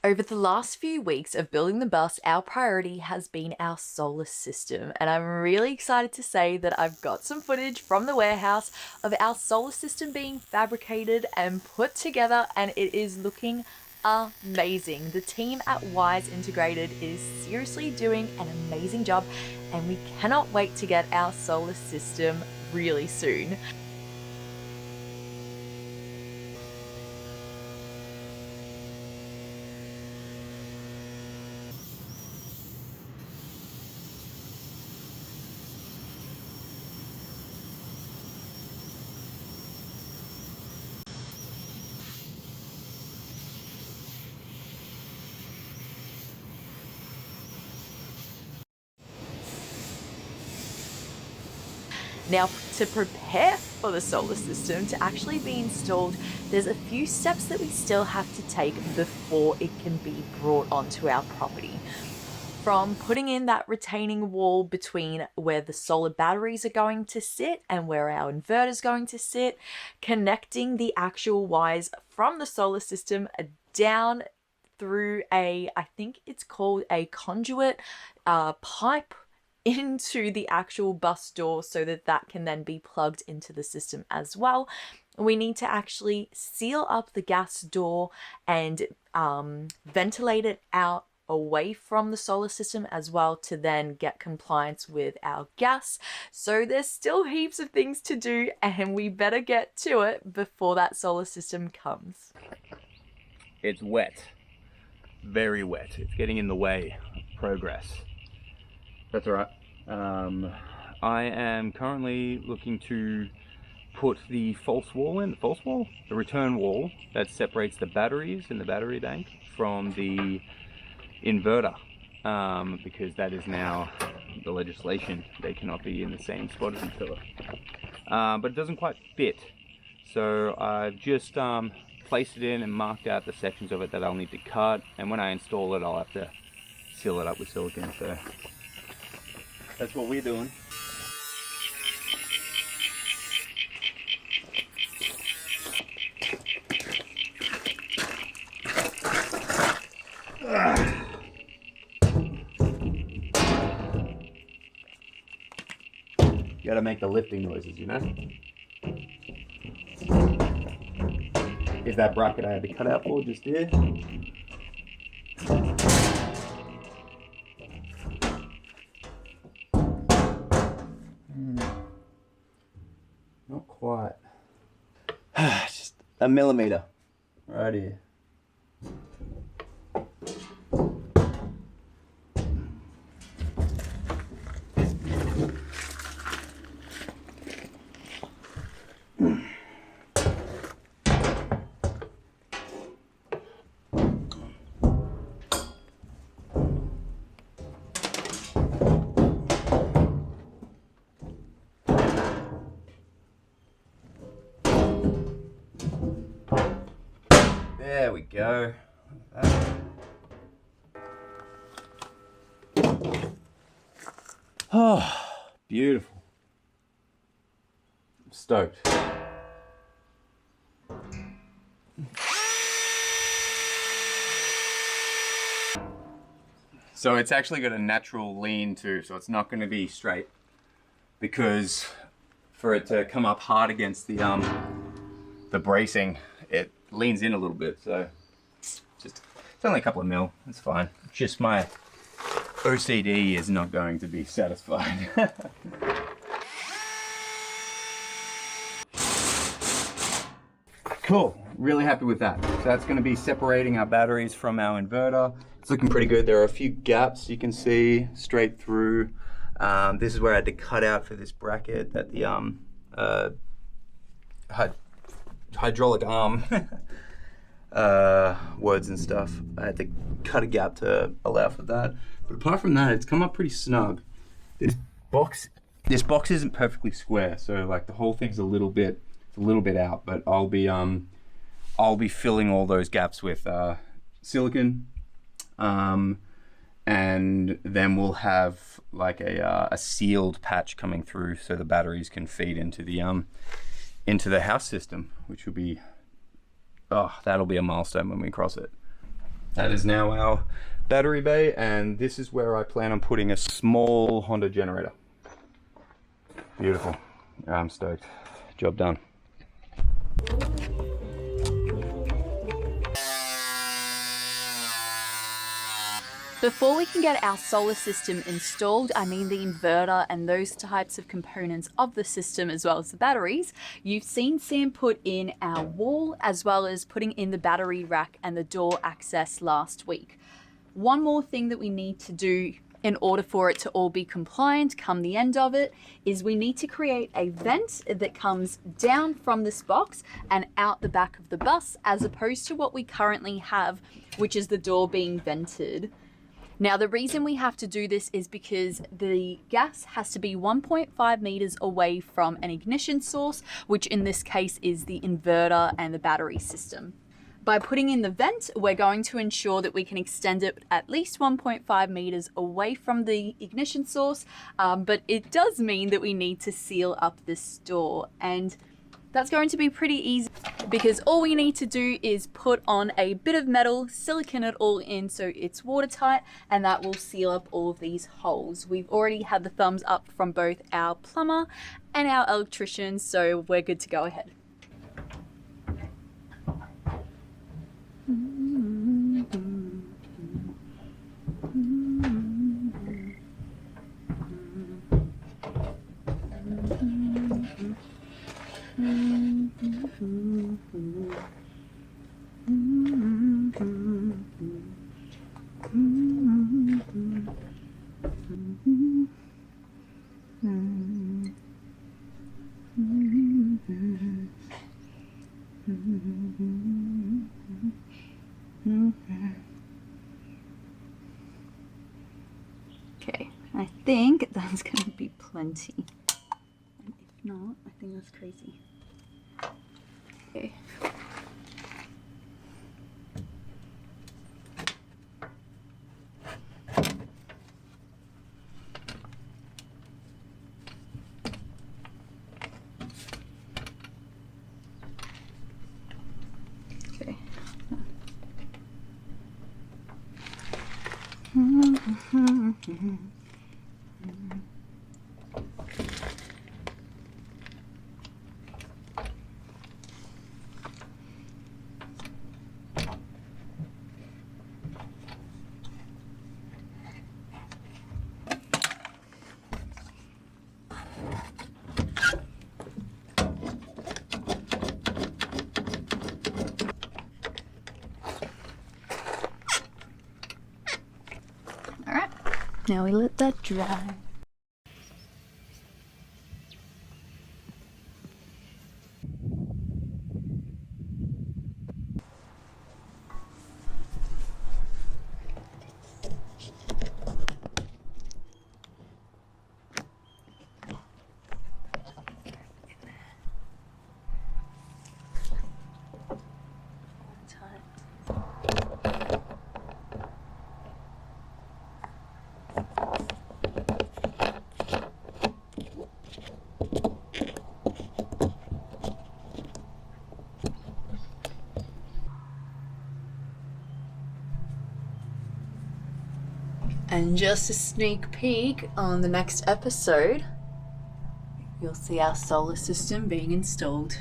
Over the last few weeks of building the bus, our priority has been our solar system, and I'm really excited to say that I've got some footage from the warehouse of our solar system being fabricated and put together, and it is looking amazing. The team at Wise Integrated is seriously doing an amazing job, and we cannot wait to get our solar system really soon. Now, to prepare for the solar system to actually be installed, there's a few steps that we still have to take before it can be brought onto our property. From putting in that retaining wall between where the solar batteries are going to sit and where our inverter is going to sit, connecting the actual wires from the solar system down through I think it's called a conduit pipe into the actual bus door so that that can then be plugged into the system as well. We need to actually seal up the gas door and ventilate it out away from the solar system as well to then get compliance with our gas. So there's still heaps of things to do, and we better get to it before that solar system comes. It's wet, very wet. It's getting in the way of progress. That's all right. I am currently looking to put the the return wall that separates the batteries in the battery bank from the inverter, because that is now the legislation. They cannot be in the same spot as each other. But it doesn't quite fit. So I've just placed it in and marked out the sections of it that I'll need to cut, and when I install it I'll have to seal it up with silicone. So that's what we're doing. You gotta make the lifting noises, you know? Is that bracket I had to cut out for just there? Not quite. Just a millimeter right here. There we go. Oh, beautiful. I'm stoked. So it's actually got a natural lean too, so it's not going to be straight, because for it to come up hard against the bracing, it leans in a little bit. So it's only a couple of mil, it's fine. Just my OCD is not going to be satisfied. Cool, really happy with that. So that's going to be separating our batteries from our inverter. It's looking pretty good. There are a few gaps you can see straight through. This is where I had to cut out for this bracket that the hydraulic arm words and stuff. I had to cut a gap to allow for that. But apart from that, it's come up pretty snug. This box isn't perfectly square, so like the whole thing's a little bit out. But I'll be filling all those gaps with silicone, and then we'll have like a sealed patch coming through so the batteries can feed into the house system, which will be, oh, that'll be a milestone when we cross it. That is now our battery bay, and this is where I plan on putting a small Honda generator. Beautiful. I'm stoked. Job done. Before we can get our solar system installed, I mean the inverter and those types of components of the system as well as the batteries, you've seen Sam put in our wall as well as putting in the battery rack and the door access last week. One more thing that we need to do in order for it to all be compliant come the end of it is we need to create a vent that comes down from this box and out the back of the bus, as opposed to what we currently have, which is the door being vented. Now, the reason we have to do this is because the gas has to be 1.5 meters away from an ignition source, which in this case is the inverter and the battery system. By putting in the vent, we're going to ensure that we can extend it at least 1.5 meters away from the ignition source, but it does mean that we need to seal up this door, and that's going to be pretty easy because all we need to do is put on a bit of metal, silicone it all in so it's watertight, and that will seal up all of these holes. We've already had the thumbs up from both our plumber and our electrician, so we're good to go ahead. Okay, I think that's going to be plenty. And if not, I think that's crazy. Okay. Alright, now we let that dry. And just a sneak peek on the next episode, you'll see our solar system being installed.